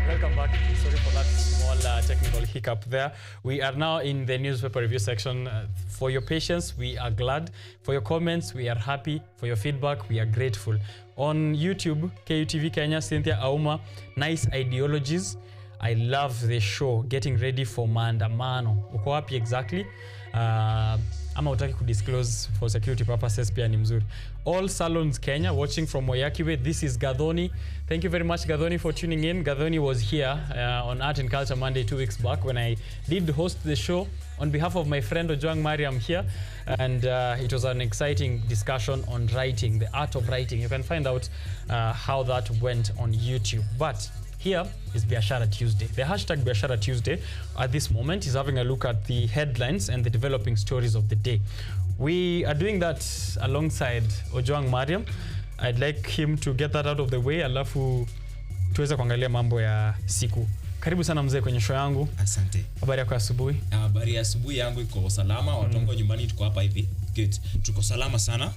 Welcome back. Sorry for that small technical hiccup there. We are now in the newspaper review section. For your patience, we are glad. For your comments, we are happy. For your feedback, we are grateful. On YouTube, KUTV Kenya, Cynthia Auma, nice ideologies. I love the show. Getting ready for maandamano. Uko wapi exactly? Ama utaki kudisclose for security purposes pia ni mzuri. All Salons Kenya watching from Moyakiwe. This is Gadhoni. Thank you very much, Gadhoni, for tuning in. Gadhoni was here on Art and Culture Monday 2 weeks back when I did host the show on behalf of my friend Ojwang Mariam here. And it was an exciting discussion on writing, the art of writing. You can find out how that went on YouTube. But here is Biashara Tuesday. The hashtag Biashara Tuesday at this moment is having a look at the headlines and the developing stories of the day. We are doing that alongside Ojwang Mariam. I'd like him to get that out of the way, alafu tuweze kuangalia mambo ya siku. Karibu sana mzee kwenye show yangu. Asante. Habari yako asubuhi? Habari ya asubuhi yangu iko salama. Watu wangu nyumbani tuko hapa hivi. Good. Tuko salama sana.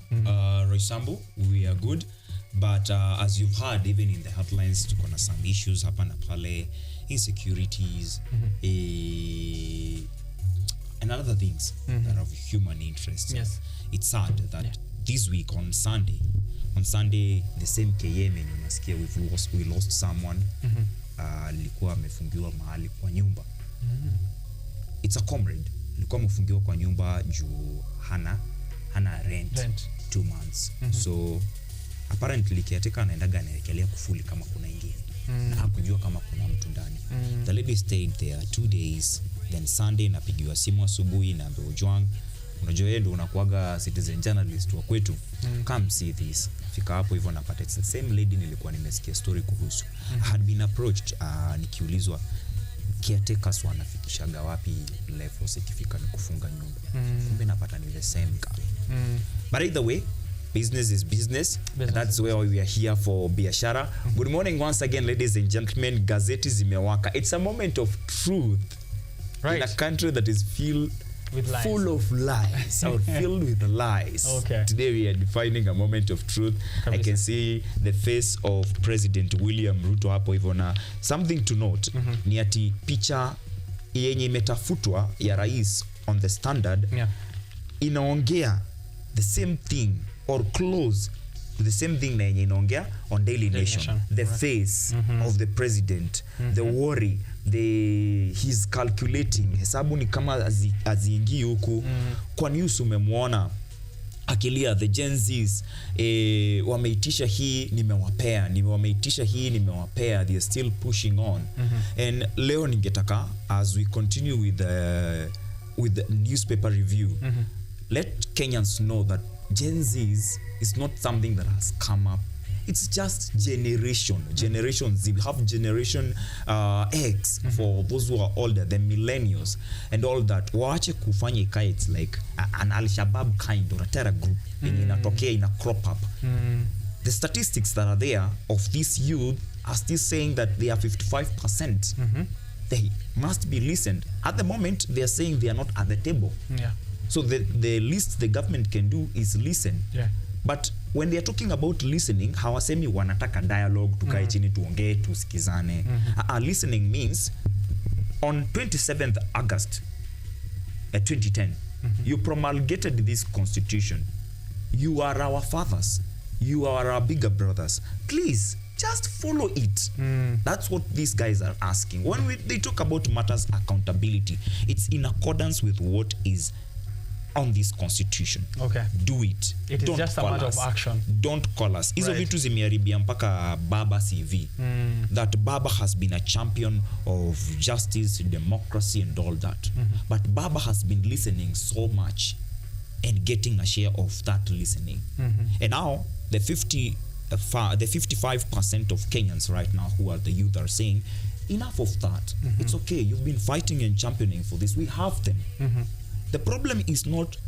Roysambu, we are good. But as you've heard, even in the headlines, tuko na some issues hapa na pale, insecurities, and other things that are of human interest. Yes. It's sad that this week on Sunday, the same KM in unasikia we lost someone. Alikuwa amefungiwa mahali kwa nyumba. It's a comrade. Alikuwa amefungiwa kwa nyumba juu hana rent. 2 months. So apparently kiateka anaendaga anaekelea kufuli kama kuna ingine. Na hakujua kama kuna mtu ndani. The lady stayed there 2 days. Then Sunday napigiwa simu asubuhi na Ojwang. Unajua yeye ndo unakuaga citizen journalist wa kwetu. Come see this. Fika hapo hivyo napata it's the same lady nilikuwa nimesikia story kuhusu. I had been approached nikiulizwa caretakers wanafikishaga wapi levels ikifika ni kufunga nyumba. Kumbe napata ni the same girl. But either way, business is business. And that's where we are here for Biashara. Good morning once again, ladies and gentlemen. Gazeti zimewaka. It's a moment of truth. Right. In a country that is filled with lies. Full of lies or filled with lies. Okay. Today we are defining a moment of truth. I can see the face of President William Ruto hapo hivyo na something to note ni ati picha yenye imetafutwa ya rais on the Standard inaongea the same thing or close to the same thing na yenye inaongea on Daily Nation. The face of the president, the worry, he's calculating. Hesabu ni kama aziingi huku. Kwa news umemwona akilia the Gen Zs wameitisha hii nimewapea they are still pushing on. And leo ningetaka as we continue with the newspaper review, let Kenyans know that Gen Zs is not something that has come up. It's just Generation Z. We have Generation X for those who are older, the millennials and all that. Waache kufanya ikae it's like an Al-Shabaab kind or a terror group inatokea ina crop up. The statistics that are there of this youth are still saying that they are 55%. They must be listened. At the moment, they are saying they are not at the table. So the least the government can do is listen. But when they are talking about listening, hawasemi wanataka dialogue, tukae chini tuongee, tusikizane. Listening means on 27th August 2010, you promulgated this constitution. You are our fathers. You are our bigger brothers. Please, just follow it. That's what these guys are asking. When they talk about matters accountability, it's in accordance with what is on this constitution. Okay. Do it. It is just a matter of action. Don't call us. Hizo vitu zimeharibia mpaka Baba CV. That Baba has been a champion of justice, democracy and all that. But Baba has been listening so much and getting a share of that listening. And now the 55% of Kenyans right now who are the youth are saying enough of that. It's okay. You've been fighting and championing for this. We have them. The problem is not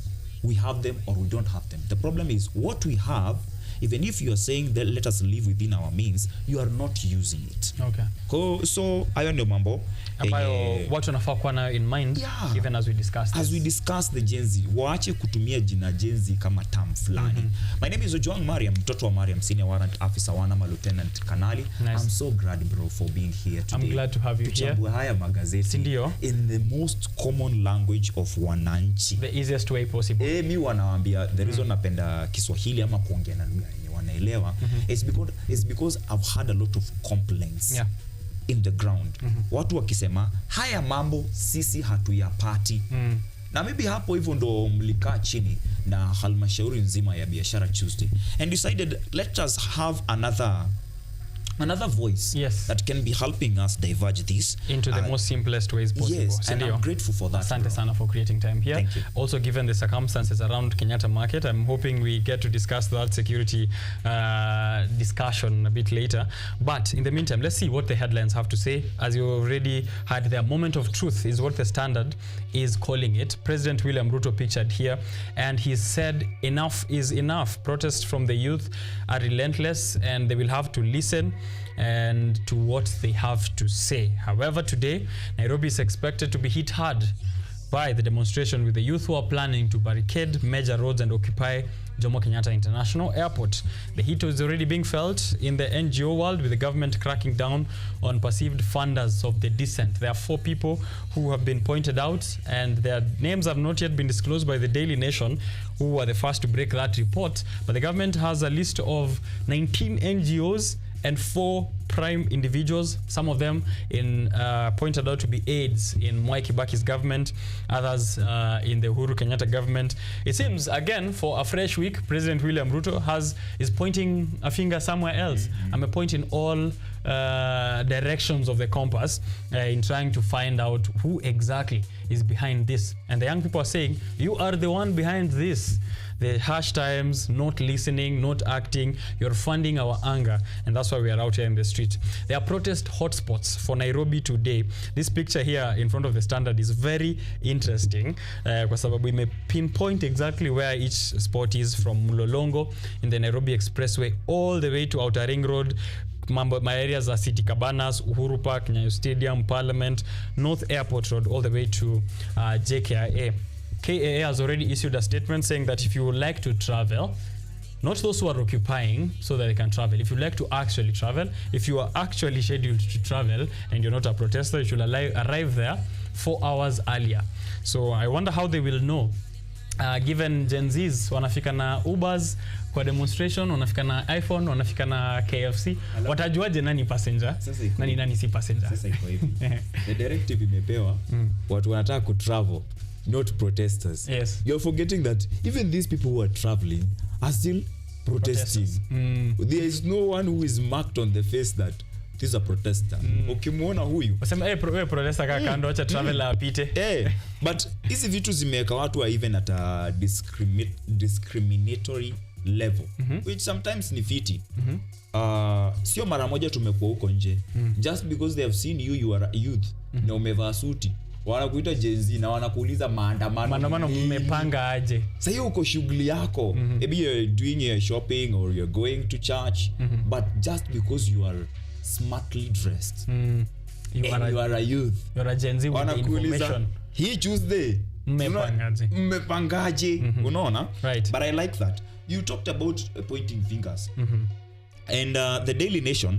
we have them or we don't have them. The problem is what we have even if you are saying that let us live within our means, you are not using it. Okay. So hayo ndio mambo ambayo watu wanafaa kuwa nayo in mind, even as we discuss this. As we discuss the Gen Z, waache kutumia jina Gen Z kama term fulani. My name is Ojwang Mariam, mtoto wa Mariam, senior warrant officer wanama lieutenant kanali. I'm so glad bro for being here today. I'm glad to have you here. Tuchambue haya magazeti in the most common language of wananchi. The easiest way possible. Mi wanawaambia the reason napenda Kiswahili ama kuongea na lugha yenye wanaelewa is because I've had a lot of complaints. In the ground. Watu wakisema haya mambo sisi hatuyapati. Na maybe hapo hivyo ndo mlikaa chini na halmashauri nzima ya biashara Tuesday and decided let us have another voice that can be helping us diverge this into the most simplest ways possible. Yes, and I'm grateful for that. Asante sana for creating time here. Thank you. Also, given the circumstances around Kenyatta Market, I'm hoping we get to discuss that security discussion a bit later. But in the meantime, let's see what the headlines have to say. As you already had, their moment of truth is what the Standard is calling it. President William Ruto pictured here, and he said enough is enough. Protests from the youth are relentless and they will have to listen and to what they have to say. However, today, Nairobi is expected to be hit hard by the demonstration with the youth who are planning to barricade major roads and occupy Jomo Kenyatta International Airport. The heat is already being felt in the NGO world, with the government cracking down on perceived funders of the dissent. There are 4 people who have been pointed out, and their names have not yet been disclosed by the Daily Nation, who were the first to break that report. But the government has a list of 19 NGOs and 4 prime individuals, some of them pointed out to be aides in Mwai Kibaki's government, others in the Uhuru Kenyatta government. It seems, again, for a fresh week, President William Ruto is pointing a finger somewhere else. I'm pointing all directions of the compass in trying to find out who exactly is behind this. And the young people are saying, you are the one behind this. The harsh times, not listening, not acting, you're funding our anger, and that's why we are out here in the street. There are protest hotspots for Nairobi today. This picture here in front of the Standard is very interesting kwa sababu we may pinpoint exactly where each spot is, from Mlolongo in the Nairobi Expressway all the way to Outer Ring Road, my areas are City Cabanas, Uhuru Park, Nyayo Stadium, Parliament, North Airport Road, all the way to JKIA. KAA has already issued a statement saying that if you would like to travel, not those who are occupying so that they can travel, if you like to actually travel, if you are actually scheduled to travel and you're not a protester, you should arrive there 4 hours earlier. So I wonder how they will know. Given Gen Zs wanafika na Ubers kwa demonstration, wanafika na iPhone, wanafika na KFC, watajuaje nani passenger, nani si passenger? Sasa iko hivi. The directive imepewa watu wanataka ku travel, not protesters. Yes. You're forgetting that even these people who are traveling are still protesting. There is no one who is marked on the face that this is a protester. Ukimuona huyu wasema protester kando acha traveler apite. But hizi vitu zimeweka watu even at a discriminatory level, which sometimes ni fiti. Sio mara moja tumekuwa huko nje, just because they have seen you are a youth na umevaa suti, wanakuita Gen Z na wanakuuliza maandamano mmepanga aje. Sasa hiyo uko shughuli yako, maybe you're doing your shopping or you're going to church, but just because you are smartly dressed, you are a youth, you're a Gen Z with the information. Hii Tuesday mmepangaje? Unaona? Right. But I like that you talked about pointing fingers, and the Daily Nation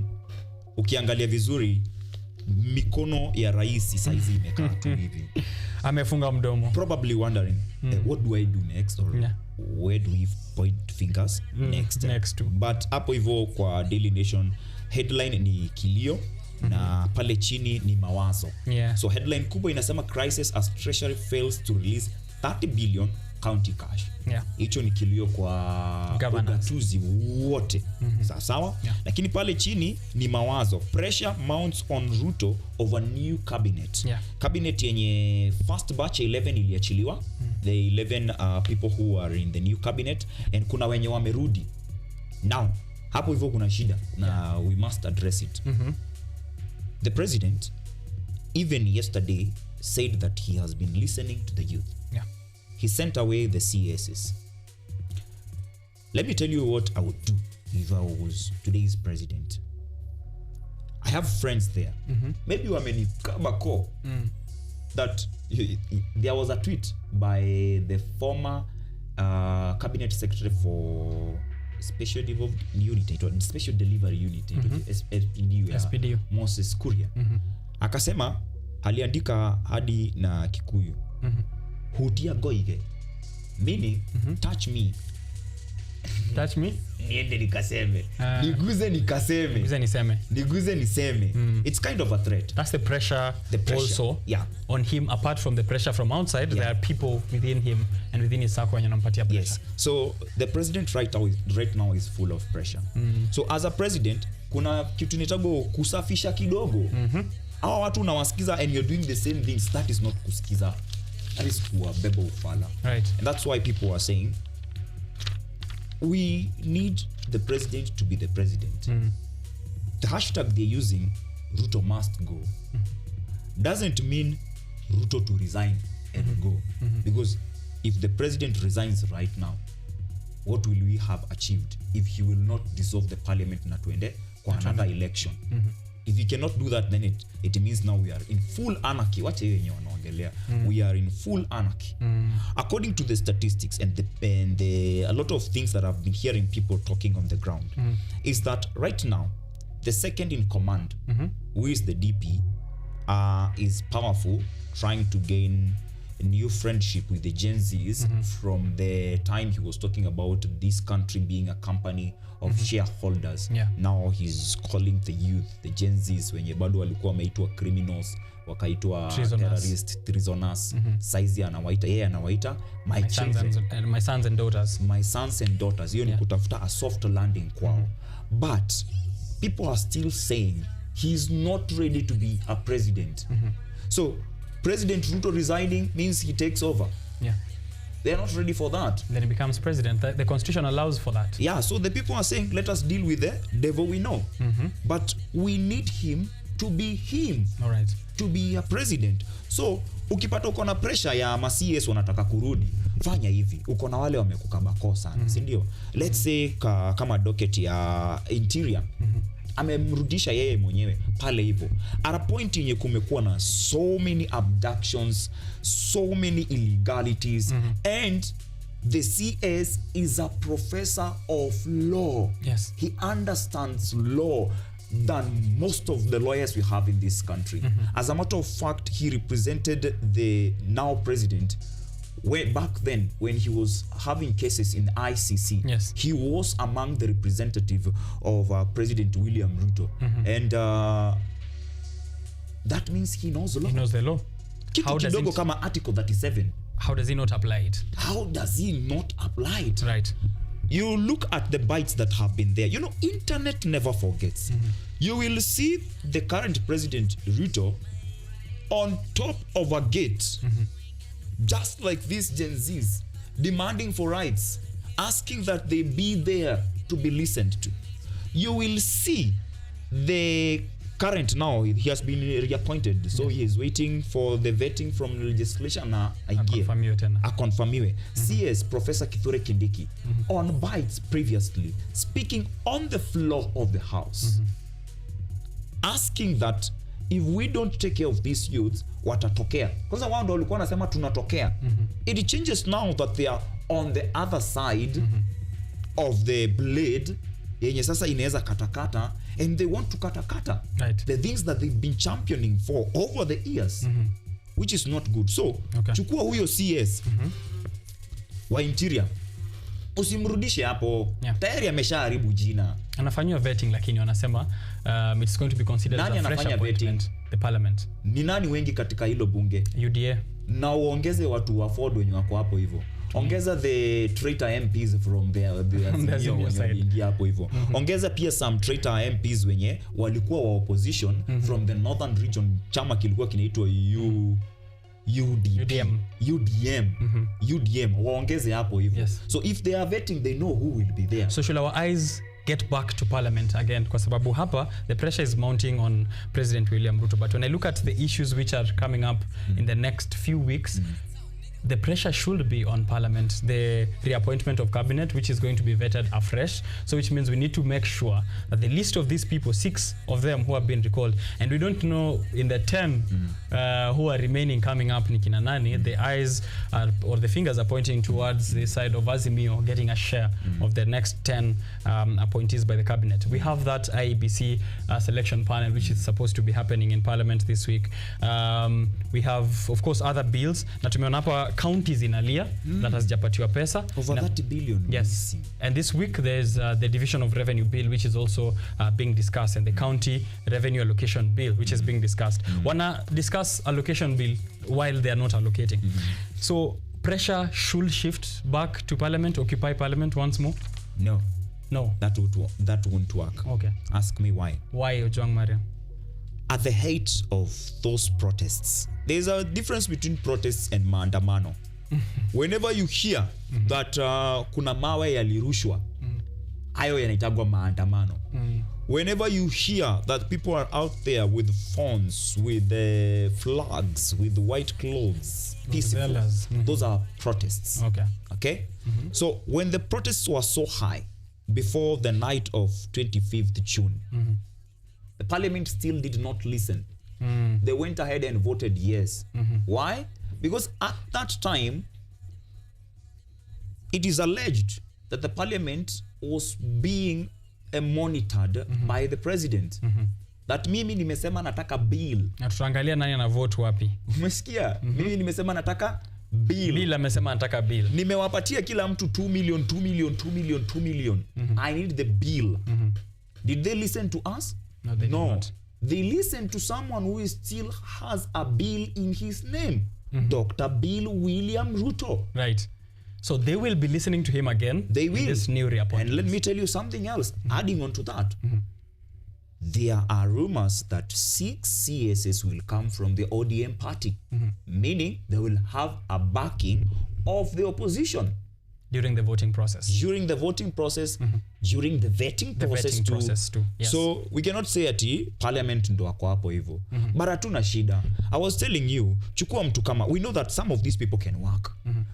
ukiangalia vizuri mikono ya rais saizi imekaa tu hivi, amefunga mdomo, probably wondering what do I do next, or where do we point fingers next to. But hapo hivyo kwa Daily Nation headline ni kilio na pale chini ni mawazo. So headline kubwa inasema crisis as treasury fails to release 30 billion county cash. Hicho ni kilio kwa gatuzi wote. Sawa? Lakini pale chini ni mawazo. Pressure mounts on Ruto over new cabinet. Cabinet yenye first batch 11 iliachiliwa. The 11 people who are in the new cabinet, and kuna wenye wamerudi. Now, hapo hivyo kuna shida na we must address it. The president even yesterday said that he has been listening to the youth. He sent away the CSs. Let me tell you what I would do if I was today's president. I have friends there. Maybe wamenikabako that there was a tweet by the former cabinet secretary for special developed unit, special delivery unit, SPD, Moses Kuria. Akasema aliandika hadi na Kikuyu. Hutia goige. Meaning, touch me. Touch me? Niende nikaseme. Niguze nikaseme. Niguze niseme. It's kind of a threat. That's the pressure also on him. Apart from the pressure from outside, there are people within him and within his circle and anampatia pressure. Yes. So the president right now is full of pressure. So as a president, kuna kitu nitago kusafisha kidogo. Hawa watu unawasikiza and you're doing the same things. That is not kusikiza. That is kuwabeba ufala. Right. And that's why people are saying we need the president to be the president. The hashtag they're using, Ruto must go, doesn't mean Ruto to resign and go. Because if the president resigns right now, what will we have achieved if he will not dissolve the parliament na tuende kwa another election? If he cannot do that, then it means now we are in full anarchy. Wacha yenye wanaongelea. We are in full anarchy. According to the statistics and a lot of things that I've been hearing people talking on the ground, is that right now, the second in command, who is the DP, is powerful, trying to gain a new friendship with the Gen Zs from the time he was talking about this country being a company of shareholders. Now he's calling the youth, the Gen Zs, wenye bado walikuwa wameitwa criminals, wakaitwa terrorist, treasoners. Saizi anawaita, yeye anawaita my children, my sons and daughters. My sons and daughters. Hiyo ni kutafuta a soft landing kwao. But people are still saying he's not ready to be a president. So President Ruto resigning means he takes over. They're not ready for that. Then he becomes president. The constitution allows for that. So the people are saying, let us deal with the devil we know. But we need him to be him. All right. To be a president. So ukipata uko na pressure ya ma-CS wanataka kurudi, fanya hivi. Uko na wale wamekukabako sana, si ndio? Let's say kama docket ya interior. Amemrudisha yeye mwenyewe pale hivyo. At a point yenye kumekuwa na so many abductions, so many illegalities, and the CS is a professor of law. Yes. He understands law than most of the lawyers we have in this country. As a matter of fact, he represented the now president way back then when he was having cases in the ICC. Yes. He was among the representative of President William Ruto. And that means he knows the law. He knows the law. Kitu kidogo kama Article 37. How does he not apply it? How does he not apply it? Right. You look at the bites that have been there. You know, internet never forgets. You will see the current President Ruto on top of a gate, just like these Gen Zs, demanding for rights, asking that they be there to be listened to. You will see the current now, he has been reappointed, so he is waiting for the vetting from legislation na akonfirmiwe. CS Professor Kithure Kindiki on bites previously, speaking on the floor of the House, asking that if we don't take care of these youths, watatokea. Kwanza wao ndio walikuwa wanasema tunatokea. It changes now that they are on the other side of the blade yenye sasa inaweza katakata, and they want to katakata the things that they've been championing for over the years, which is not good. So chukua huyo CS wa interior, usimrudishe hapo. Tayari ameshaharibu jina. Anafanywa vetting, lakini wanasema it's going to be considered as a fresh appointment. The parliament. Ni nani wengi katika hilo bunge? UDA. Na uongeze watu wa Ford wenye wako hapo hivyo. Ongeza the traitor MPs from the India hapo hivyo. Ongeza pia some traitor MPs wenye walikuwa wa opposition from the northern region, chama kilikuwa kinaitwa UDM. Waongeze hapo hivyo. So if they are vetting, they know who will be there. So should our eyes get back to parliament again? Kwa sababu hapa the pressure is mounting on President William Ruto. But when I look at the issues which are coming up in the next few weeks, the pressure should be on Parliament, the reappointment of cabinet, which is going to be vetted afresh. So which means we need to make sure that the list of these people, 6 of them who have been recalled, and we don't know in the 10 who are remaining coming up, Nikina Nani, the eyes are, or the fingers are pointing towards the side of Azimio getting a share of the next 10 appointees by the cabinet. We have that IEBC selection panel, which is supposed to be happening in Parliament this week. We have, of course, other bills. Na tumeona hapa counties in Alia that has japatiwa pesa. Over 30 billion. Yes. And this week there's the Division of Revenue Bill, which is also being discussed, and the County Revenue Allocation Bill, which is being discussed. Wanna discuss allocation bill while they are not allocating. So pressure should shift back to Parliament, occupy Parliament once more? No. That won't work. Okay. Ask me why. Why, Ojwang Mariam? At the height of those protests, there's a difference between protests and maandamano. Whenever you hear that kuna mawe yalirushwa, hayo yanaitagwa maandamano. Whenever you hear that people are out there with phones, with flags, with white clothes, peaceful, those are protests. Okay? So when the protests were so high before the night of 25th June, the Parliament still did not listen. They went ahead and voted yes. Why? Because at that time, it is alleged that the Parliament was being monitored by the President. That mimi nimesema nataka bill. Na tutaangalia nani ana vote wapi. Umesikia? Mimi nimesema nataka bill. Bill amesema nataka bill. Nimewapatia kila mtu 2 million. I need the bill. Did they listen to us? No, they did not. They listened to someone who still has a bill in his name. Dr. Bill William Ruto. Right. So they will be listening to him again. They will. In this new reappointment. And let me tell you something else. Adding on to that, there are rumors that 6 CSS will come from the ODM party, meaning they will have a backing of the opposition. During the voting process. During the voting process, during the vetting process too. Yes. So we cannot say ati Parliament ndo wako hapo hivyo. But hatuna shida. I was telling you, chukua mtu kama, we know that some of these people can work.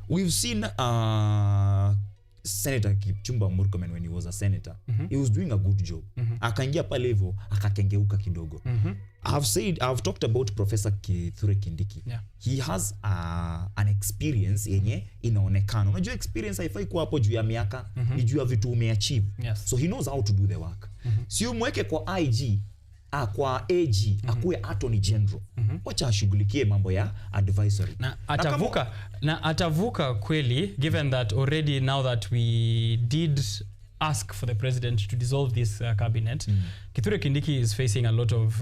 We've seen Senator Kipchumba Murkomen when he was a senator. He was doing a good job. Akaingia pale hivyo, akakengeuka kidogo. I've talked about Professor Kithure Kindiki. Yeah. He has an experience yenye inaonekana. Unajua experience haifai kuwa hapo juu ya miaka, ni juu ya vitu umeachieve. Yes. So he knows how to do the work. Si umweke kwa IG, kwa AG, akuwe Attorney General. Wacha ashughulikie mambo ya advisory. Na atavuka kweli, given that already now that we did ask for the president to dissolve this cabinet, Kithure Kindiki is facing a lot of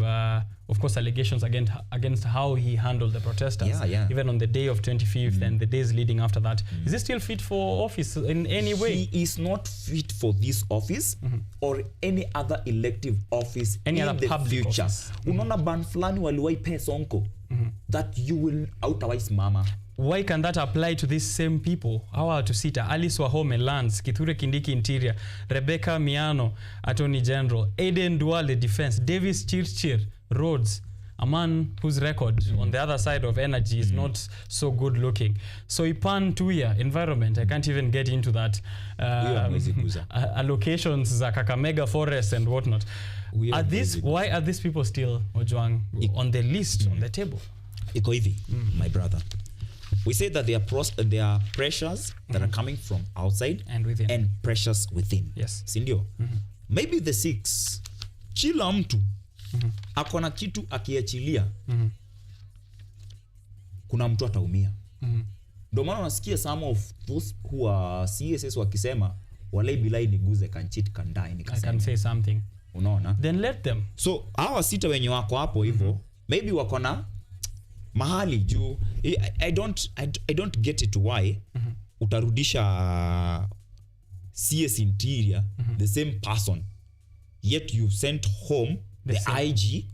course, allegations against how he handled the protesters, even on the day of 25th and the days leading after that. Is he still fit for office in any way? He is not fit for this office or any other elective office any in other the public future. Office. Unaona ban fulani waliwai pay sonko that you will outwise mama. Why can that apply to these same people? Hawa tusita, Alice Wahome, Lance, Kithure Kindiki, Interior, Rebecca Miano, Attorney General, Aiden Duale, Defense, Davis Chirchir, Roads, a man whose record on the other side of energy is not so good looking. So Ipan Tuya, Environment, I can't even get into that. Allocations za Kakamega Forest and whatnot. Why are these people still, Ojwang, on the list, on the table? Iko hivi, my brother. We say that there are pressures that are coming from outside and within, and pressures within. Yes. Sindio? Maybe the 6, kila mtu akona kitu akiachilia, kuna mtu ataumia. Ndio maana unasikia some of those who are CSS wakisema walai bilai niguze can cheat can die I can say something. Unaona? Then let them. So hawa sita wenye wako hapo hivyo, maybe wakona mahali juu. I don't get it why utarudisha CS Interior the same person, yet you've sent home the IG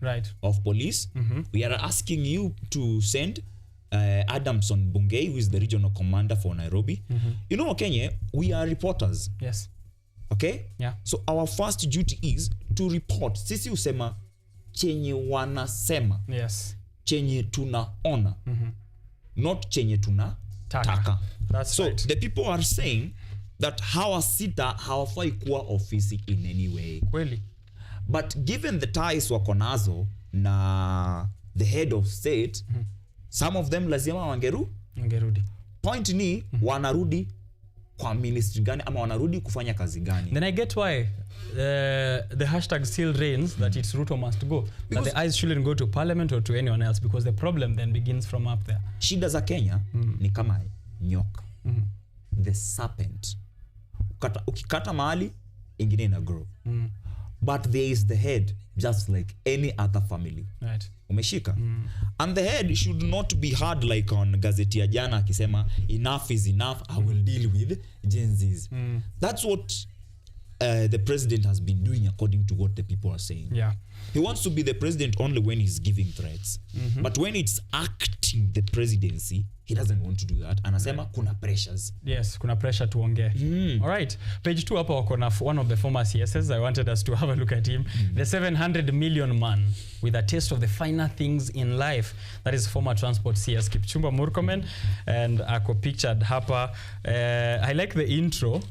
of police. We are asking you to send Adamson Bungei, who is the regional commander for Nairobi. You know, Kenya, we are reporters. Yes. Okay? Yeah. So our first duty is to report. Sisi usema chenye wanasema. Yes. Chenye tunaona. Not chenye taka. That's so right. the people are saying that hawa sita hawafai kuwa ofisi in any way. Kweli. But given the ties wako nazo na the head of state, some of them lazima wangerudi. Point ni wanarudi kwa ministry gani ama wanarudi kufanya kazi gani? Then I get why the hashtag still reigns that its Ruto must go. Because that the eyes shouldn't go to parliament or to anyone else, because the problem then begins from up there. Shida za Kenya ni kama nyoka. The serpent. Ukikata mahali ingine ina grow. But there is the head, just like any other family. Right. Umeshika? And the head should not be hard like on gazeti ya jana akisema enough is enough, I will deal with Gen Zs. That's what the president has been doing according to what the people are saying. Yeah. He wants to be the president only when he's giving threats. But when it's acting the presidency, he doesn't want to do that. Anasema kuna pressures. Yes, kuna pressure tuongee. All right. Page 2 hapa wako na one of the former CSs. I wanted us to have a look at him. The 700 million man with a taste of the finer things in life. That is former transport CS Kipchumba Murkomen, and ako pictured hapa. I like the intro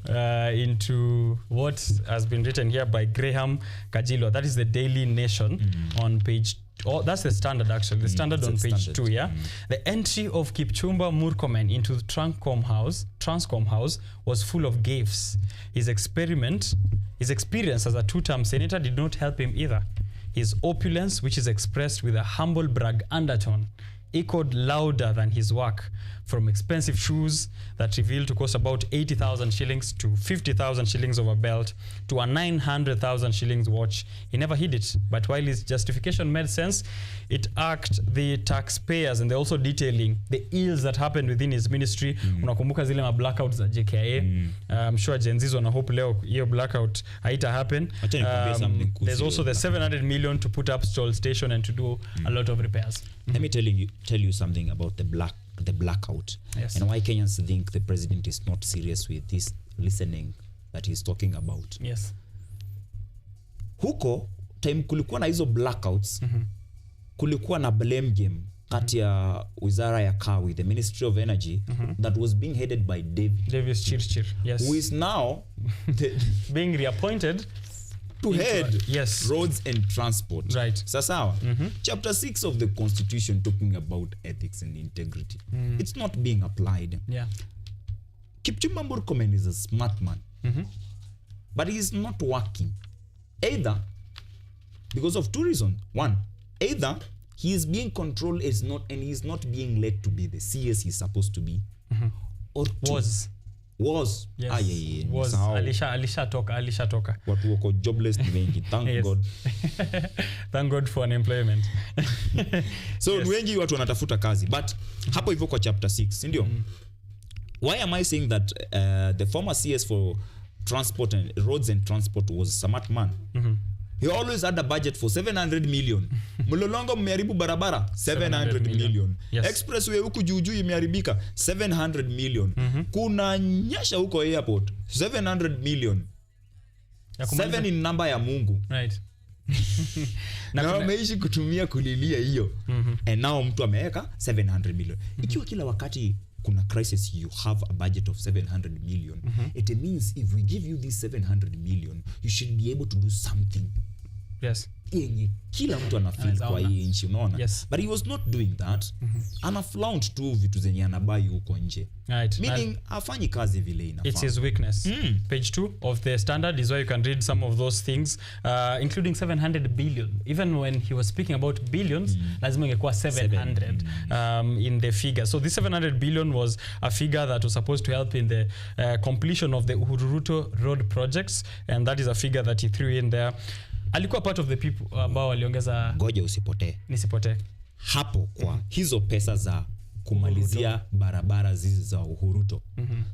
into what has been written here by Graham Kajilo. That is the Daily Nation on page 2. Oh, that's the Standard actually. The Standard on page Standard. 2, yeah. The entry of Kipchumba Murkomen into the Transcom House was full of gafes. His experience as a two-term senator did not help him either. His opulence, which is expressed with a humble brag undertone, echoed louder than his work, from expensive shoes that revealed to cost about 80,000 shillings to 50,000 shillings of a belt to a 900,000 shillings watch. He never hid it, but while his justification made sense, it irked the taxpayers, and they're also detailing the ills that happened within his ministry. Unakumbuka zile ma blackouts za JKIA. I'm sure Gen Z's wana hope leo hiyo blackout haita happen. There's also the 700 million to put up Stall Station and to do a lot of repairs. Let me tell you something about the blackout. Yes. And why Kenyans think the president is not serious with this listening that he's talking about. Yes. Huko time kulikuwa na hizo blackouts, kulikuwa na blame game kati ya wizara ya kawi, the Ministry of Energy, that was being headed by Davis Chirchir. Yes. Who is now being reappointed to head yes. roads and transport. Right. Sasawa. Chapter 6 of the Constitution talking about ethics and integrity. It's not being applied. Yeah. Kipchumba Murkomen is a smart man. But he is not working. Either because of two reasons. One, either he is being controlled and he is not being led to be the CS he's supposed to be. Or two, was yes. Was alisha toka watu wako jobless ni wengi, thank yes. God. Thank God for unemployment. So yes. Wengi watu wanatafuta kazi, but hapo hivyo kwa chapter 6 ndio. Why am I saying that the former CS for transport and roads and transport was a smart man? He always had a budget for 700 million. Mlolongo mmeharibu barabara 700 million. Yes. Expressway huku juujuu imeharibika 700 million. Kuna nyasha huko airport 700 million. 7 in number ya Mungu. Right. Na wameishi kutumia kulilia hiyo. And now mtu ameweka 700 million. Ikiwa kila wakati kuna crisis you have a budget of 700 million, it means if we give you this 700 million, you should be able to do something. Yes. Yenye kila mtu anafeel kwa hii nchi, unaona? Yes. But he was not doing that. Ana flaunt tu vitu zenye anabai huko nje. Right. Meaning hafanyi kazi vile inafaa. It's his weakness. Page 2 of the Standard is where you can read some of those things, including 700 billion. Even when he was speaking about billions, lazima ingekuwa 700 in the figure. So this 700 billion was a figure that was supposed to help in the completion of the Uhuru Road projects, and that is a figure that he threw in there. Alikuwa part of the people ambao waliongeza. Ngoja usipotee. Nisipotee. Hapo kwa hizo pesa za kumalizia barabara zizi za Uhuruto.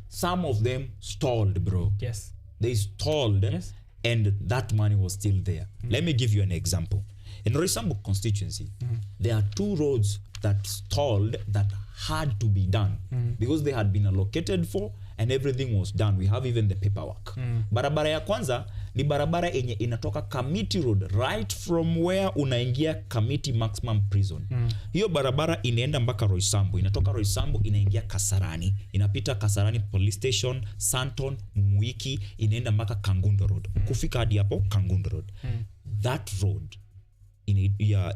Some of them stalled, bro. Yes. They stalled, yes. And that money was still there. Let me give you an example. In Roysambu constituency, there are 2 roads that stalled that had to be done because they had been allocated for and everything was done. We have even the paperwork. Barabara ya kwanza ni barabara yenye inatoka Kamiti Road right from where unaingia Kamiti Maximum Prison. Hiyo barabara inaenda mpaka Roysambu, inatoka Roysambu inaingia Kasarani, inapita Kasarani Police Station, Santon, Mwiki, inaenda mpaka Kangundo Road. Kufika hadi hapo Kangundo Road. That road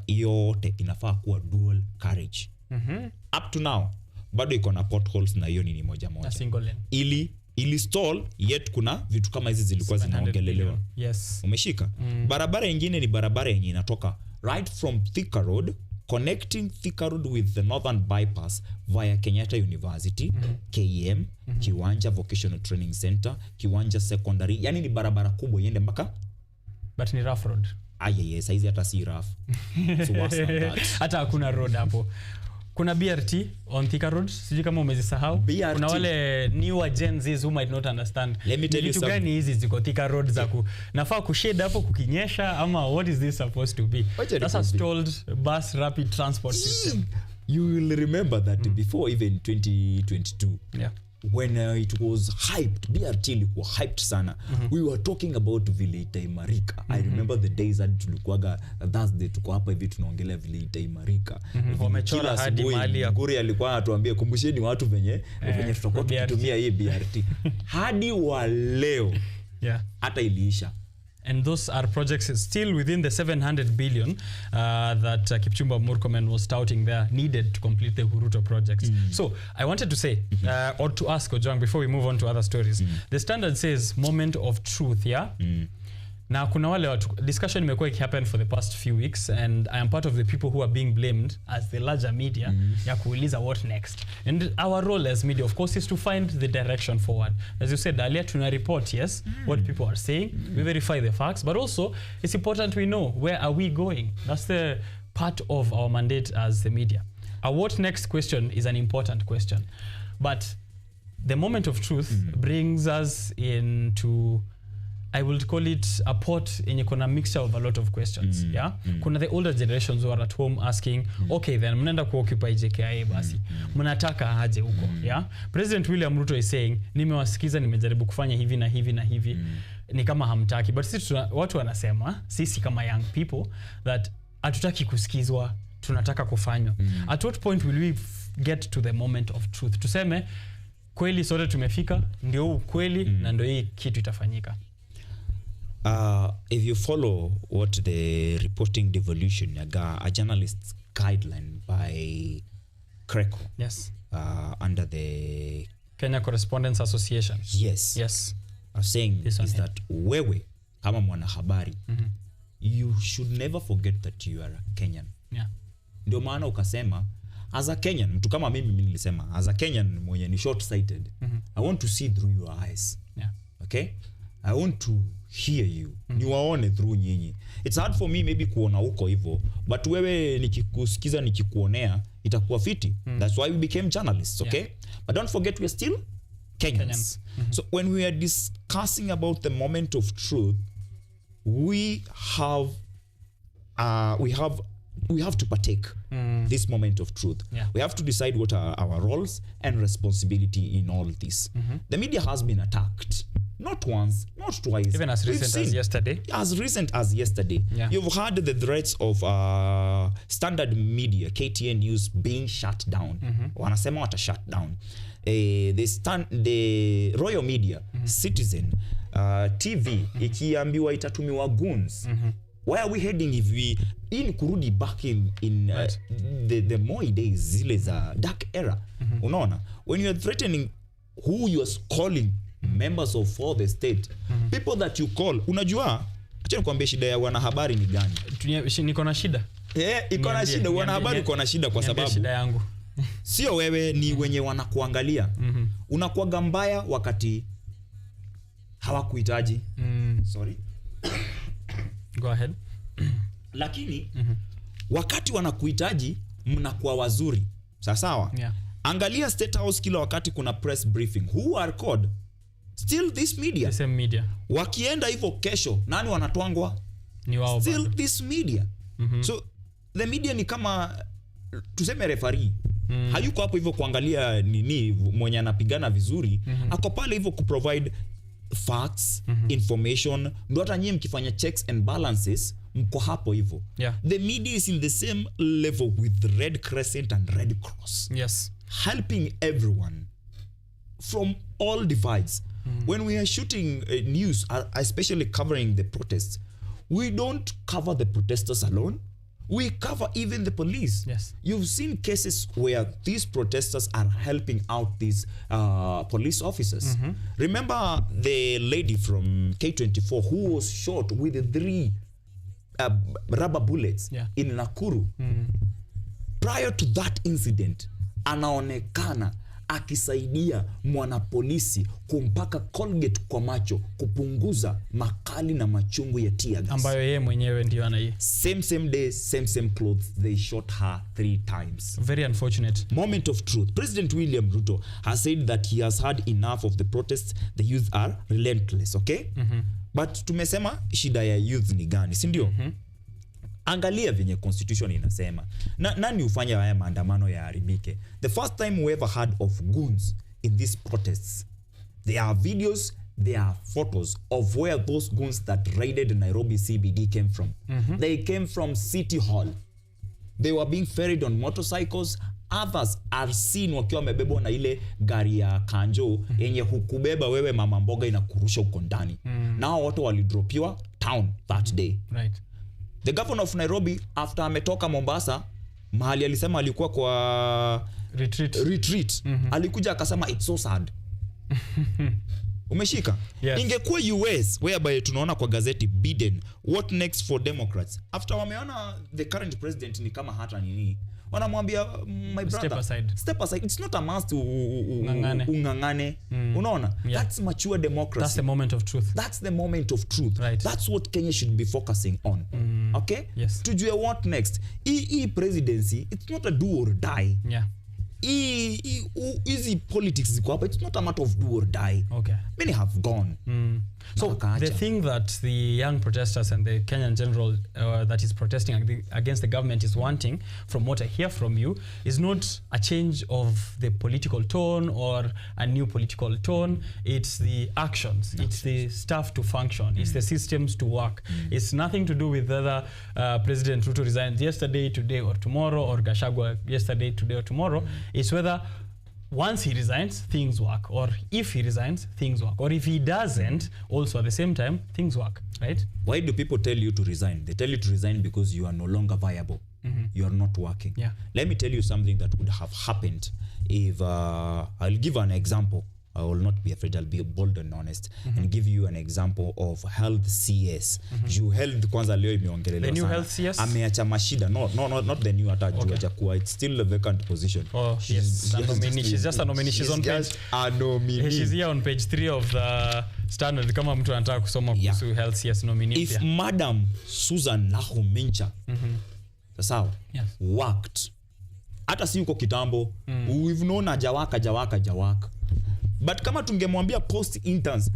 yote inafaa kuwa dual carriage. Up to now bado iko na potholes na hiyo ni moja. Ili stall yet kuna vitu kama hizi zilikuwa zinaongelelewa. Yes. Umeshika? Barabara nyingine ni barabara yenye inatoka right from Thika Road, connecting Thika Road with the Northern Bypass via Kenyatta University, KM, Kiwanja Vocational Training Center, Kiwanja Secondary. Yani ni barabara kubwa iende mpaka, but ni rough road. Yes, saizi hata si rough. So what's that? Hata hakuna road hapo. Kuna BRT on Thika Road, sijui kama umezisahau. Kuna wale newer Gen Zs who might not understand. Let me tell you something. Gani hizi ziko Thika Road za nafaa kushade hapo kukinyesha ama what is this supposed to be? That's a stalled bus rapid transport system. You will remember that before even 2022. Yeah. When it was hyped, BRT ilikuwa hyped sana. We were talking about vile itaimarika. I remember the days that tulikuwaga Thursday tuko hapa hivi tunaongelea vile itaimarika. Wamechora hadi mahali ya Guri alikuwa atuambia kumbusheni watu venye tutakuwa tukitumia hii BRT. Hadi wa leo. Yeah. Hata iliisha. And those are projects still within the 700 billion that Kipchumba Murkomen was touting there needed to complete the Huruto projects. So I wanted to say, or to ask Ojwang before we move on to other stories, the standard says moment of truth, yeah? Na kuna wale watu, discussion imekuwa ikihappen for the past few weeks and I am part of the people who are being blamed as the larger media ya kuuliza what next. And our role as media of course is to find the direction forward. As you said earlier, tuna report, yes, what people are saying, we verify the facts, but also it's important we know where are we going. That's the part of our mandate as the media. A what next question is an important question. But the moment of truth brings us into, I would call it a pot in a mixture of a lot of questions. Yeah? Kuna the older generations who are at home asking, okay, then mnaenda kuoccupy JKIA basi. Mnataka aje huko. Yeah? President William Ruto is saying, nimewasikiza nimejaribu kufanya hivi na hivi na hivi. Ni kama hamtaki. But sisi watu wanasema, sisi kama young people, that hatutaki kusikizwa, tunataka kufanywa. At what point will we get to the moment of truth? Tuseme, kweli sote tumefika, ndio ukweli na ndio hii kitu itafanyika. If you follow what the reporting devolution, a journalist's guideline by CRECO, yes, under the Kenya Correspondents Association, yes, are saying is that wewe kama mwanahabari, you should never forget that you are a Kenyan. Yeah. Ndio maana ukasema as a Kenyan, mtu kama mimi nilisema as a Kenyan mwenye ni short sighted, I want to see through your eyes. Yeah. Okay? I want to hear you. Niwaone through nyinyi. It's hard for me maybe kuona huko hivyo, but wewe nikikusikiza nikikuonea itakuwa fiti. That's why we became journalists, okay? Yeah. But don't forget we're still Kenyans. So when we are discussing about the moment of truth, we have to partake this moment of truth. Yeah. We have to decide what are our roles and responsibility in all this. The media has been attacked. Not once, not twice. Even as recent as yesterday. As recent as yesterday. Yeah. You've heard the threats of Standard Media, KTN News being shut down. Wanasema wata shut down. The Royal Media, Citizen, TV, ikiambiwa itatumiwa goons. Where are we heading if we kurudi back in right. the Moi days, zile za dark era? Unaona? When you are threatening who you are calling members of for the state, people that you call, unajua, acha nikwambie shida ya wanahabari ni gani? Niko na shida. Iko na shida, wanahabari iko na shida kwa sababu shida yangu. Sio wewe, ni wenye wanakuangalia. Unakuaga mbaya wakati hawakuhitaji. Sorry. Go ahead. Lakini wakati wanakuhitaji mnakuwa wazuri. Sawa? Yeah. Angalia State House kila wakati kuna press briefing. Who are called? Still this media. The same media. Wakienda hivyo kesho, nani wanatwangwa? Ni wao. Still this media. So the media ni kama tuseme referee. Hayuko hapo hivyo kuangalia nini mwenye anapigana vizuri. Ako pale hivyo kuprovide facts, information, ndo hata nyinyi mkifanya checks and balances mko hapo hivyo. The media is in the same level with the Red Crescent and Red Cross. Yes. Helping everyone from all divides. When we are shooting news, especially covering the protests, we don't cover the protesters alone. We cover even the police. Yes. You've seen cases where these protesters are helping out these police officers. Remember the lady from K24 who was shot with 3 rubber bullets in Nakuru. Prior to that incident, anaonekana akisaidia mwanapolisi kumpaka Colgate kwa macho kupunguza makali na machungu ya tear gas. Ambayo yeye mwenyewe ndio anai. Same day, same clothes. They shot her 3 times. Very unfortunate. Moment of truth. President William Ruto has said that he has had enough of the protests. The youth are relentless, okay? But tumesema shida ya youth ni gani, si ndio? Angalia venye constitution inasema. Nani ufanya haya maandamano ya haribike? The first time we ever heard of goons in these protests. There are videos, there are photos of where those goons that raided Nairobi CBD came from. They came from City Hall. They were being ferried on motorcycles. Others are seen wakiwa wamebebwa na ile gari ya kanjo yenye hukubeba wewe mama mboga inakurusha uko ndani. Nao watu walidropiwa town that day. Right. The governor of Nairobi, after ametoka Mombasa, mahali alisema alikuwa kwa retreat. Alikuja akasema it's so sad. Umeshika? Yes. Ingekuwa US whereby tunaona kwa gazeti Biden, what next for Democrats? After wameona the current president ni kama hata nini, wanamwambia my brother step aside. It's not a must to ungangane. Unaona? That's mature democracy. That's the moment of truth. That's the moment of truth. Right. That's what Kenya should be focusing on. Okay? Yes. Tujue what next. Presidency, it's not a do or die. Yeah. Easy politics ziko hapa. It's not a matter of do or die. Okay. Many have gone. So the thing that the young protesters and the Kenyan general that is protesting against the government is wanting, from what I hear from you, is not a change of the political tone or a new political tone. It's the actions. It's the stuff to function. It's the systems to work. It's nothing to do with whether President Ruto resigned yesterday, today, or tomorrow, or Gachagua yesterday, today, or tomorrow. It's whether once he resigns, things work. Or if he resigns, things work. Or if he doesn't, also at the same time, things work, right? Why do people tell you to resign? They tell you to resign because you are no longer viable. You are not working. Yeah. Let me tell you something that would have happened if, I'll give an example. I will not be afraid. I'll be bold and honest and give you an example of health CS. You health kwanza leo imeongelelewa sana. The new health CS? Ameacha mashida. No, not the new hata hajakuwa. It's still a vacant position. Oh, yes. She's just a nominee. She's on page. A nominee. She's here on page 3 of the Standard. Kama mtu anataka kusoma kuhusu health CS nominee. If Madam Susan Nahumincha, sawa, worked. Hata si uko kitambo, we've known Jawaka. But kama tungemwambia post interns,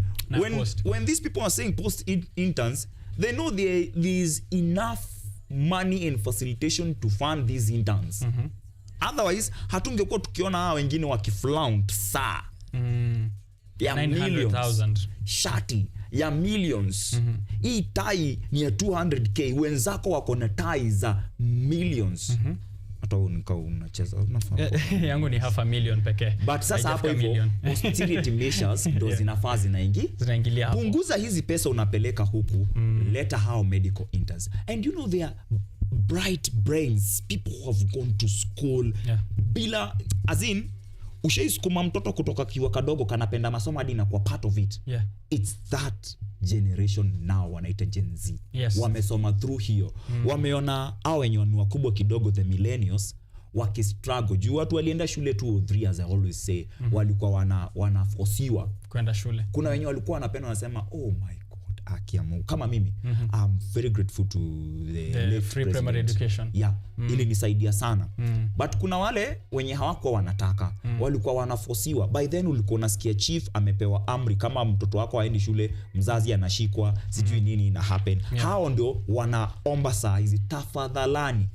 when these people are saying post interns, they know there is enough money and facilitation to fund these interns. Otherwise hatungekuwa tukiona hao wengine wakiflaunt saa ya 900,000 shati ya millions. Hii tai ni ya 200k, wenzako wako na tai za millions. Hata unacheza yangu ni 500,000 pekee. But sasa hapo hivyo austerity measures ndo zinafaa zinaingilia hapo. Punguza hizi pesa unapeleka huku, leta hao medical interns. And you know they are bright brains, people who have gone to school. Bila as in ushaisukuma mtoto kutoka kiwa kadogo kanapenda masomo hadi na kwa part of it. It's that generation now wanaita Gen Z. Wamesoma through hiyo. Wameona hao wenye ni wakubwa kidogo, the millennials, wakistruggle. Juu watu walienda shule 2 or 3 as I always say. Walikuwa wanafosiwa kwenda shule. Kuna wenye walikuwa wanapenda wanasema, oh my God, akiamu kama mimi I'm very grateful to the free primary education. Yeah, ili nisaidia sana. But kuna wale wenye hawako wanataka, walikuwa wanafosiwa. By then ulikuwa unasikia chief amepewa amri kama mtoto wako aendi shule, mzazi anashikwa, sijui nini ina happen. Hao ndio wanaomba saa hizi tafadhalani,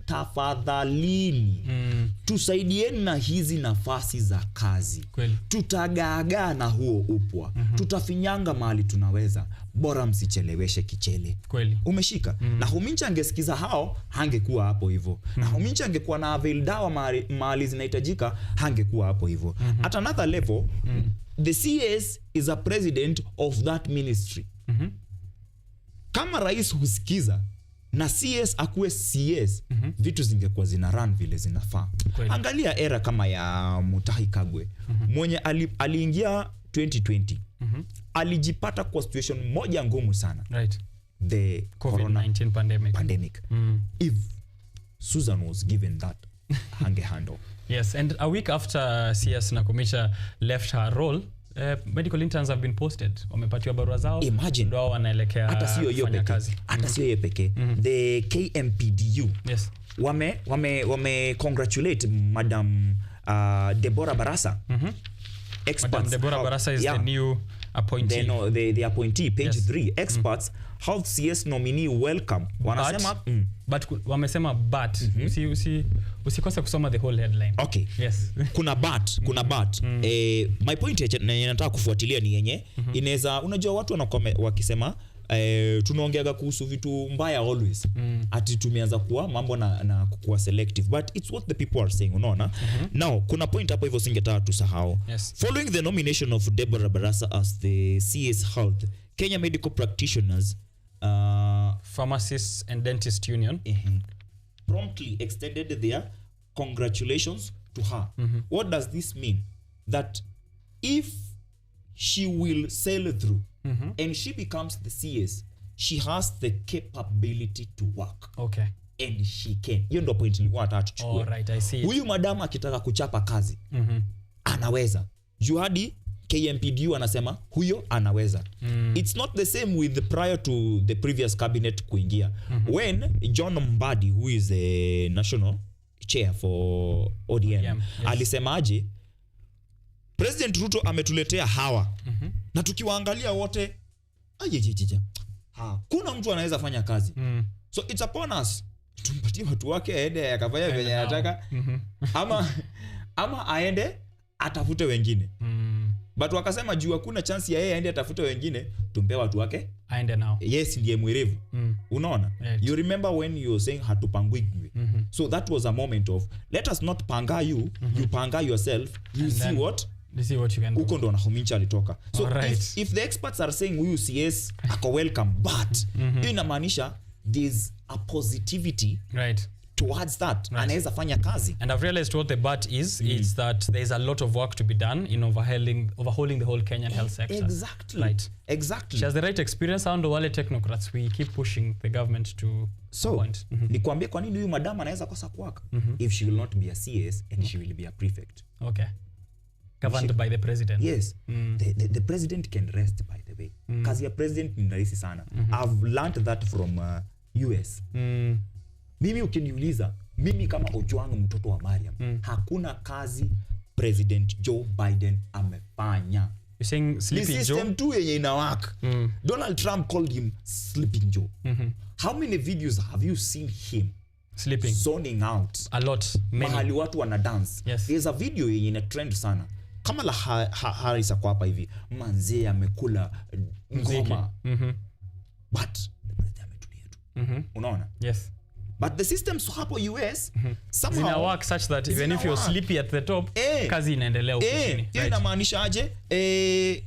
tafadhalini. Tusaidieni na hizi nafasi za kazi. Kweli. Tutagagaa na huo upwa. Tutafinyanga mahali tunaweza. Bora msicheleweshe kichele. Kweli. Umeshika? Na Humincha angesikiza hao, hangekuwa hapo hivyo. Na Humincha angekuwa na avail dawa mahali zinahitajika, hangekuwa hapo hivyo. At another level, the CS is a president of that ministry. Kama rais husikiza na CS akuwe CS, vitu zingekuwa zina run vile zinafaa. Angalia era kama ya Mutahi Kagwe. Mwenye aliingia 2020. Alijipata kwa situation moja ngumu sana. Right. The COVID-19 pandemic. If Susan was given that, hange handle. Yes, and a week after CS Nakumicha left her role, medical interns have been posted. Wamepatiwa barua zao. Imagine. Ndio wanaelekea hata sio hiyo pekee. Hata sio hiyo pekee. The KMPDU. Yes. Wame congratulate Madam Deborah Barasa. Experts. Madam Deborah Barasa is the new appointee. The appointee, page 3. Experts, health CS nominee welcome. Wanasema but wamesema but usikose kusoma the whole headline. Okay. Yes. Kuna but. My point nataka kufuatilia ni yenye inaweza, unajua watu wakisema tunaongeaga kuhusu vitu mbaya always. Ati tumeanza kuwa mambo na kuwa selective, but it's what the people are saying, unaona. Now kuna point hapo hivyo singetaka tusahau. Yes. Following the nomination of Deborah Barasa as the CS Health, Kenya Medical Practitioners Pharmacists and Dentists Union promptly extended their congratulations to her. What does this mean? That if she will sail through and she becomes the CS, she has the capability to work. Okay. And she can. Hiyo ndio point nilikuwa nataka tuchukue. All right, I see. Huyu madam akitaka kuchapa kazi, anaweza. Juhadi KMPDU anasema huyo anaweza. It's not the same with prior to the previous cabinet kuingia. When John Mbadi, who is the national chair for ODM, alisemaje, President Ruto ametuletea hawa. Na tukiwaangalia wote, kuna mtu anaweza fanya kazi. So it's upon us. Tumpatie watu wake aende akafanya venye anataka. Ama aende atafute wengine. But wakasema juu hakuna chance ya yeye aende atafute wengine, tumpe watu wake aende nao. Yes, ndiye mwerevu. Unaona? Right. You remember when you were saying hatupangwigwe. So that was a moment of let us not panga you, you panga yourself, you see what you can do. Uko ndo na Humincha alitoka. So if the experts are saying huyu CS ako welcome, but hiyo inamaanisha there's a positivity towards that. Anaweza fanya kazi. And I've realized what the but is that there's a lot of work to be done in overhauling the whole Kenyan health sector. Exactly. Right. Exactly. She has the right experience and wale technocrats. We keep pushing the government to point. Nikwambie kwa nini huyu madam anaweza kosa kuwaka? If she will not be a CS and she will be a prefect. Okay. Governed by the president. Yes. The president can rest, by the way. Kazi ya president ni rahisi sana. I've learned that from US. Mimi ukiniuliza, mimi kama Ojwang mtoto wa Mariam, hakuna kazi President Joe Biden amefanya. You're saying Sleeping Joe? The system tu yenye inawaka. Donald Trump called him Sleeping Joe. How many videos have you seen him sleeping, zoning out? A lot. Many. Mahali watu wana dance. Yes. There's a video yenye ina trend sana. Kama la Harris kwa hapa hivi, manzee amekula ngoma. But the president ametulia tu. Unaona? Yes. But the systems hapo US somehow zina work such that even if you're sleepy at the top, kazi inaendelea huko chini. Hiyo inamaanisha aje?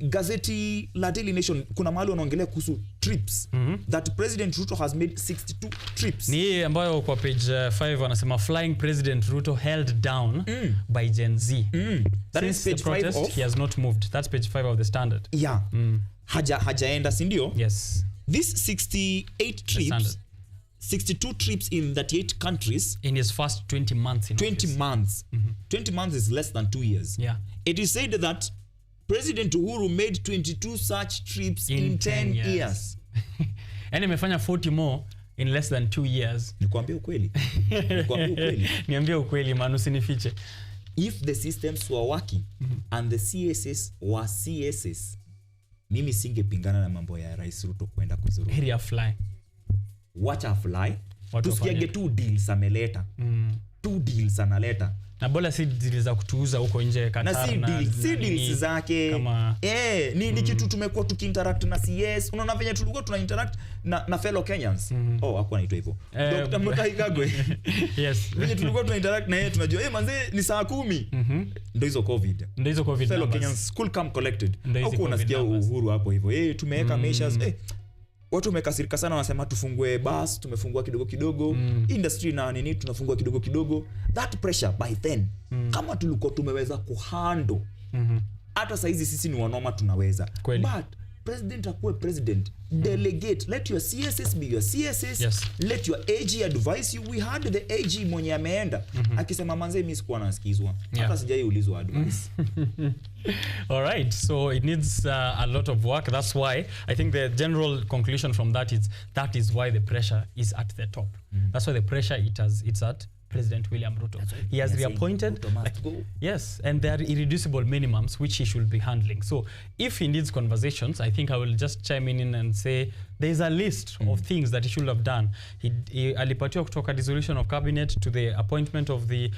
Gazeti la Daily Nation kuna mahali wanaongelea kuhusu trips that President Ruto has made 62 trips. Ni ambayo kwa page 5 wanasema flying President Ruto held down by Gen Z. That is page 5 of he has not moved. That's page 5 of the Standard. Yeah. Hajaenda, si ndio? Yes. This 68 trips, 62 trips in 38 countries in his first 20 months in 20 office. Months. 20 months is less than 2 years. Yeah. It is said that President Uhuru made 22 such trips in 10 years. And amefanya 40 more in less than 2 years. Nikwambia ukweli. Niambie ukweli man, usinifiche. If the systems were working and the CSS were CSS, mimi singepingana na mambo ya Rais Ruto kwenda kuzuru. Area fly. Watch a fly. Tusikiage 2 deals ameleta. 2 deals analeta. Na bola si deals za kutuuza huko nje Qatar na si deals zake kama ni kitu tumekuwa tukiinteract na CS. Unaona venye tulikuwa tuna interact na fellow Kenyans. Hakuwa anaitwa hivyo Dr. Mutahi Kagwe. Yes, venye tulikuwa tuna interact na yeye tunajua manze ni saa 10 ndio hizo covid fellow Kenyans could come collected. Huko unasikia Uhuru hapo hivyo tumeweka measures watu wamekasirika sana wanasema tufungue bus, tumefungua kidogo kidogo, industry na nini tunafungua kidogo kidogo. That pressure by then kama tulikuwa tumeweza kuhandle hata saizi sisi ni wanoma tunaweza. But president akuwe president, delegate, let your CSS be your CSS. Yes. Let your AG advise you. We had the AG mwenye ameenda akisema manze mimi sikuwa nasikizwa hata sijaiulizwa advice. All right, so it needs a lot of work. That's why I think the general conclusion from that is why the pressure is at the top. That's why the pressure it's at President William Ruto. He has reappointed yes, and there are irreducible minimums which he should be handling. So if he needs conversations, I think I will just chime in and say there is a list of things that he should have done. He alipatiwa kutoka dissolution of cabinet to the appointment of the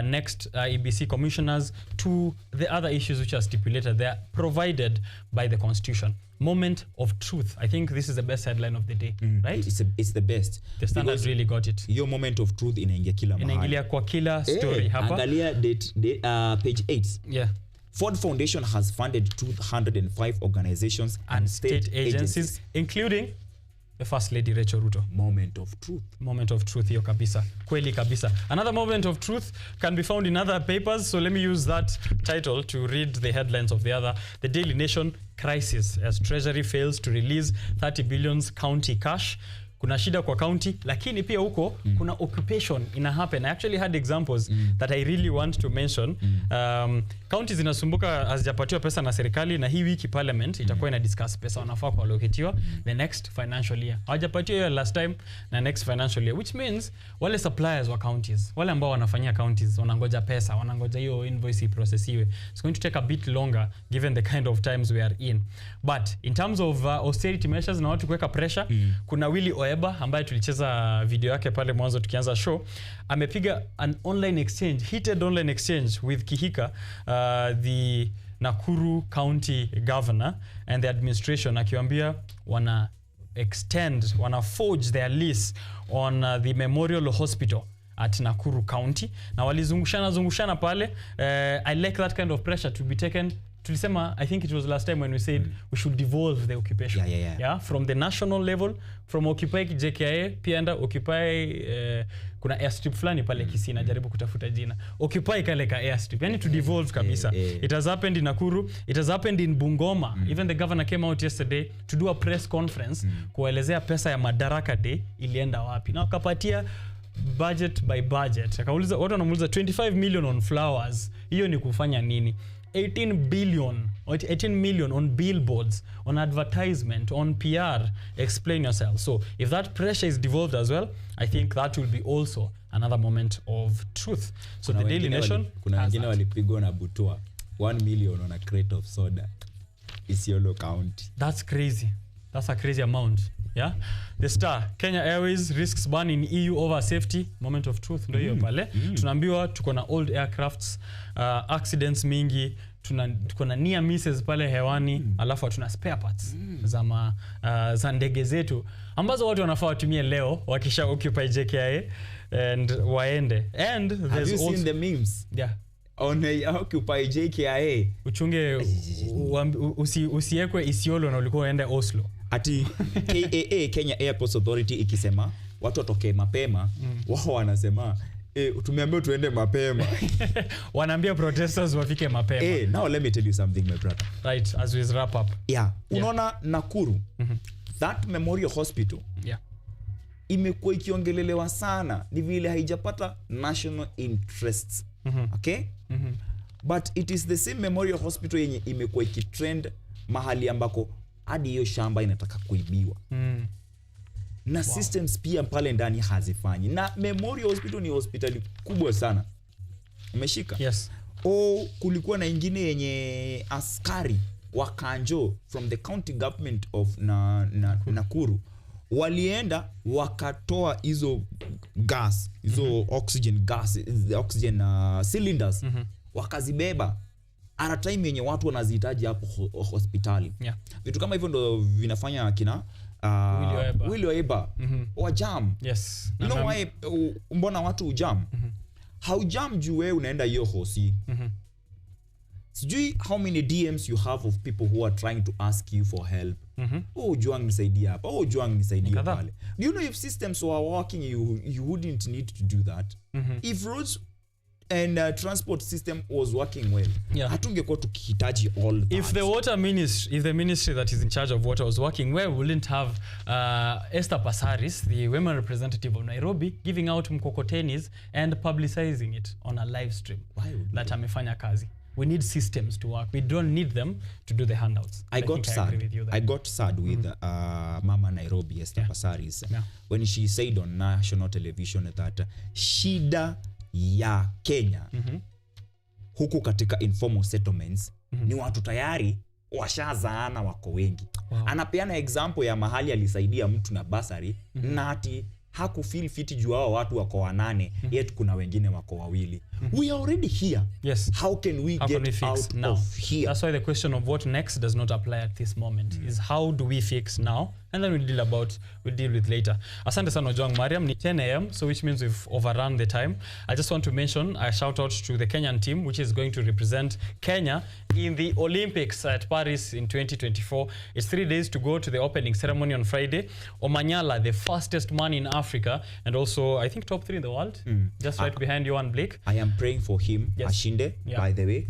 next EBC commissioners to the other issues which are stipulated. They are provided by the constitution. Moment of truth. I think this is the best headline of the day, right? It's the best. The Standard really got it. Your moment of truth inaingia kila mahali. Inaingilia kwa kila story hapa. Angalia page 8. Yeah. Ford Foundation has funded 205 organizations and state agencies, including the First Lady Rachel Ruto. Moment of truth. Moment of truth hiyo kabisa. Kweli kabisa. Another moment of truth can be found in other papers. So let me use that title to read the headlines of the other. The Daily Nation: crisis as Treasury fails to release 30 billion county cash. Kuna shida kwa county, lakini pia huko kuna occupation ina happen. I actually had examples that I really want to mention. Counties zinasumbuka hazijapatiwa pesa na serikali, na hii wiki parliament itakuwa ina discuss pesa wanafaa kuallocatiwa the next financial year. Hawajapatiwa hiyo last time na next financial year, which means wale suppliers wa counties, wale ambao wanafanyia counties wanangoja pesa, wanangoja hiyo invoice processiwe. It's going to take a bit longer given the kind of times we are in. But in terms of austerity measures na watu kuweka pressure, kuna Willy Oeba ambaye tulicheza video yake pale mwanzo tukianza show, amepiga an online exchange, heated online exchange with Kihika, the Nakuru County Governor and the administration, akiwaambia wana forge their lease on the Memorial Hospital at Nakuru County, na walizungushana pale. I like that kind of pressure to be taken. Tulisema, I think it was last time when we said we should devolve the occupation. Yeah, from the national level, from Occupy JKIA, pia enda Occupy, kuna airstrip fulani pale Kisii, najaribu kutafuta jina. Occupy kale ka airstrip, yani to devolve kabisa. It has happened in Nakuru, it has happened in Bungoma. Even the governor came out yesterday to do a press conference kuelezea pesa ya Madaraka Day ilienda wapi. Na wakapatia budget by budget. Akauliza, watu wanamuuliza 25 million on flowers. Hiyo ni kufanya nini? 18 million on billboards, on advertisement, on PR. Explain yourself. So if that pressure is devolved as well, I think that will be also another moment of truth. So the Daily Nation, kuna wengine walipigwa na butwa 1 million on a crate of soda. Isiolo County. That's crazy. That's a crazy amount. Yeah. The Star: Kenya Airways risks ban in EU over safety. Moment of truth ndio hiyo pale. Tunaambiwa tuko na old aircrafts, accidents mingi, tuko na near misses pale hewani, alafu tuna spare parts za ndege zetu ambazo watu wanafaa watumie leo wakisha occupy JKIA and waende. And there's have you seen the memes? Yeah. On Occupy JKIA. Uchunge usiekwe Isiolo na ulikuwa uende Oslo. Ati KAA, Kenya Airports Authority, ikisema watu watoke mapema, wao wanasema tumeambiwa tuende mapema. Wanaambia protesters wafike mapema. Now let me tell you something, my brother. Right, as we wrap up. Yeah. Unaona Nakuru, that Memorial Hospital, imekuwa ikiongelelewa sana, ni vile haijapata national interests. Okay? but it is the same Memorial Hospital yenye imekuwa ikitrend mahali ambako hadi hiyo shamba inataka kuibiwa. Na systems pia pale ndani hazifanyi. Na Memorial Hospital ni hospitali kubwa sana. Umeshika? Yes. Kulikuwa na ingine yenye askari wa Kanjo from the county government of Nakuru walienda wakatoa hizo gas, hizo oxygen gas, oxygen cylinders, wakazibeba at time yenye watu wanazihitaji hapo hospitali. Vitu kama hivyo ndo vinafanya kina Willy Oeba wa jam. Yes. You know why mbona watu ujam? How jam juu wewe unaenda hiyo hosi. Sijui how many DMs you have of people who are trying to ask you for help. Ojwang nisaidia hapa. Ojwang nisaidia pale. Do you know if systems were working, you wouldn't need to do that? If roads and transport system was working well, hatungekuwa tukihitaji all that. If the water ministry, if the ministry that is in charge of water was working well, we wouldn't have Esther Passaris, the women representative of Nairobi, giving out mkokotenis and publicizing it on a live stream. That amefanya kazi. We need systems to work. We don't need them to do the handouts. I got sad with Mama Nairobi, Esther Passaris, when she said on national television that shida ya Kenya huku katika informal settlements ni watu tayari washazaana wako wengi. Anapeana example ya mahali alisaidia mtu na basari na ati haku feel fit juu hao watu wako 8 yet kuna wengine wako 2. We are already here. Yes. How can we get out now of here? That's why the question of what next does not apply at this moment. Is how do we fix now, and then we'll deal with later. Asante sana Ojwang Mariam, ni 10 a.m. so which means we've overrun the time. I just want to mention a shout out to the Kenyan team which is going to represent Kenya in the Olympics at Paris in 2024. It's 3 days to go to the opening ceremony on Friday. Omanyala, the fastest man in Africa and also I think top 3 in the world, just right behind Johan Blake. I am praying for him. Ashinde, by the way.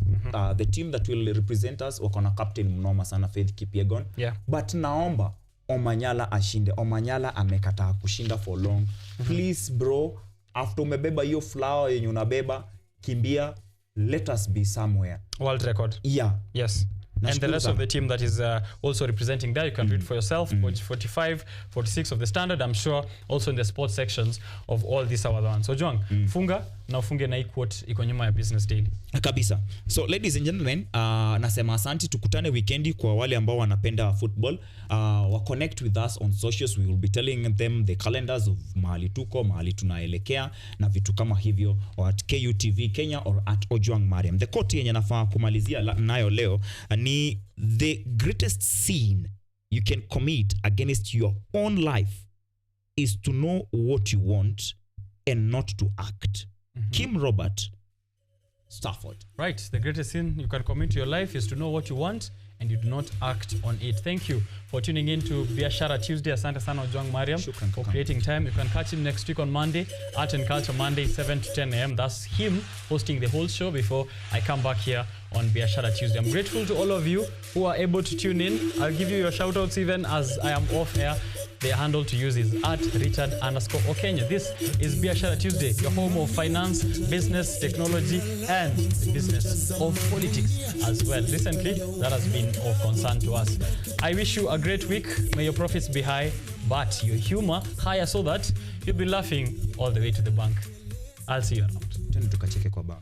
The team that will represent us wakona captain mnoma sana Faith Kipyegon. But naomba Omanyala ashinde. Omanyala amekataa kushinda for long. Please bro, after umebeba hiyo flower yenye unabeba, kimbia, let us be somewhere. World record. Yes. And the rest of the team that is also representing there, you can read for yourself, page 45, 46 of the Standard, I'm sure also in the sports sections of all these other ones. So Ojwang, funga na ufunge na quote iko nyuma ya Business Daily. Kabisa. So ladies and gentlemen, nasema asante, tukutane weekendi kwa wale ambao wanapenda football. Wa connect with us on socials. We will be telling them the calendars of mahali tuko, mahali tunaelekea na vitu kama hivyo, or at KUTV Kenya or at Ojwang Mariam. The quote yenye nafaa kumalizia nayo leo ni the greatest sin you can commit against your own life is to know what you want and not to act. Kim Robert, Stafford. Right. The greatest sin you can commit to your life is to know what you want and you do not act on it. Thank you for tuning in to Biashara Tuesday. Asante sana Ojwang Mariam for creating time. You can catch him next week on Monday, Art and Culture Monday, 7 to 10 a.m. That's him hosting the whole show before I come back here on Biashara Tuesday. I'm grateful to all of you who are able to tune in. I'll give you your shout outs even as I am off air. The handle to use is @Richard_Okenya. This is Biashara Tuesday, your home of finance, business, technology, and the business of politics as well. Recently, that has been of concern to us. I wish you a great week. May your profits be high, but your humor higher so that you'll be laughing all the way to the bank. I'll see you around. Tukacheke kwa bank.